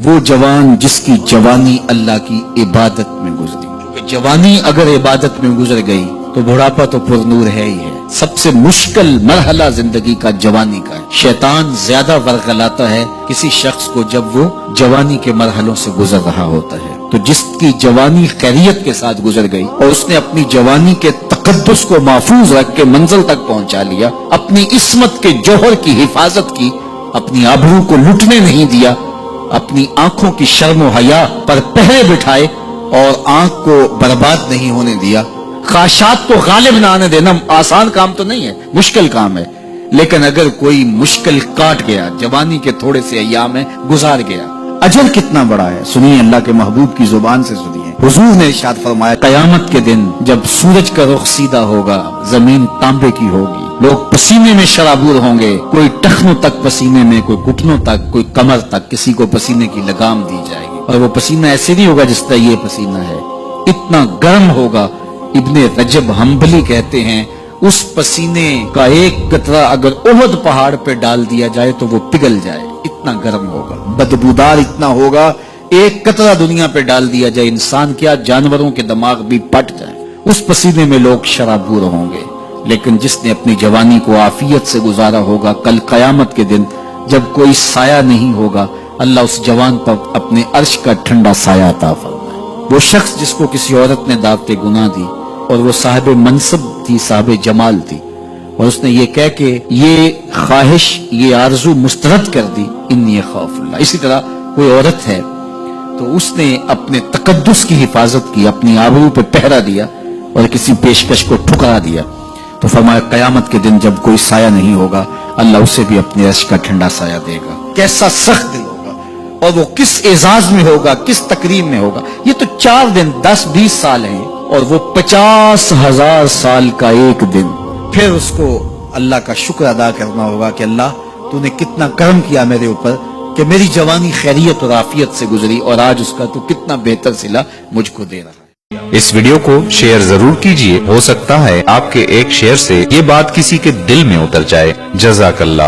وہ جوان جس کی جوانی اللہ کی عبادت میں گزری. کیونکہ جوانی اگر عبادت میں گزر گئی تو بڑھاپا تو پر نور ہے ہی ہے. سب سے مشکل مرحلہ زندگی کا جوانی کا ہے. شیطان زیادہ ورغلاتا ہے کسی شخص کو جب وہ جوانی کے مرحلوں سے گزر رہا ہوتا ہے. تو جس کی جوانی خیریت کے ساتھ گزر گئی اور اس نے اپنی جوانی کے تقدس کو محفوظ رکھ کے منزل تک پہنچا لیا، اپنی عصمت کے جوہر کی حفاظت کی، اپنی آبرو کو لٹنے نہیں دیا، اپنی آنکھوں کی شرم و حیا پر پہرے بٹھائے اور آنکھ کو برباد نہیں ہونے دیا. خواہشات کو غالب نہ آنے دینا آسان کام تو نہیں ہے، مشکل کام ہے. لیکن اگر کوئی مشکل کاٹ گیا، جوانی کے تھوڑے سے ایام میں گزار گیا، اجر کتنا بڑا ہے. سنیے اللہ کے محبوب کی زبان سے سنیے. حضور نے ارشاد فرمایا قیامت کے دن جب سورج کا رخ سیدھا ہوگا، زمین تانبے کی ہوگی، لوگ پسینے میں شرابور ہوں گے، کوئی ٹخنوں تک پسینے میں، کوئی گھٹنوں تک، کوئی کمر تک، کسی کو پسینے کی لگام دی جائے گی. اور وہ پسینہ ایسے نہیں ہوگا جس طرح یہ پسینہ ہے، اتنا گرم ہوگا. ابن رجب حنبلی کہتے ہیں اس پسینے کا ایک قطرہ اگر احد پہاڑ پہ ڈال دیا جائے تو وہ پگھل جائے، اتنا گرم ہوگا. بدبودار اتنا ہوگا، ایک قطرہ دنیا پہ ڈال دیا جائے، انسان کیا جانوروں کے دماغ بھی پھٹ جائے. اس پسینے میں لوگ شرابور ہوں گے. لیکن جس نے اپنی جوانی کو عافیت سے گزارا ہوگا، کل قیامت کے دن جب کوئی سایہ نہیں ہوگا، اللہ اس جوان پر اپنے عرش کا ٹھنڈا سایہ عطا فرمائے. وہ شخص جس کو کسی عورت نے دعوت گناہ دی اور وہ صاحب منصب تھی، صاحب جمال تھی، اور اس نے یہ کہہ کہ یہ خواہش، یہ آرزو مسترد کر دی، انی خاف اللہ. اسی طرح کوئی عورت ہے تو اس نے اپنے تقدس کی حفاظت کی، اپنی آبرو پہ پہرا دیا اور کسی پیشکش کو ٹھکرا دیا، تو فرمایا قیامت کے دن جب کوئی سایہ نہیں ہوگا، اللہ اسے بھی اپنے عرش کا ٹھنڈا سایہ دے گا. کیسا سخت دل ہوگا، اور وہ کس اعزاز میں ہوگا، کس تکریم میں ہوگا. یہ تو 4 دن 10-20 سال ہیں اور وہ 50,000 سال کا ایک دن. پھر اس کو اللہ کا شکر ادا کرنا ہوگا کہ اللہ تو نے کتنا کرم کیا میرے اوپر کہ میری جوانی خیریت اور عافیت سے گزری، اور آج اس کا تو کتنا بہتر صلہ مجھ کو دے رہا ہے. اس ویڈیو کو شیئر ضرور کیجئے، ہو سکتا ہے آپ کے ایک شیئر سے یہ بات کسی کے دل میں اتر جائے. جزاک اللہ.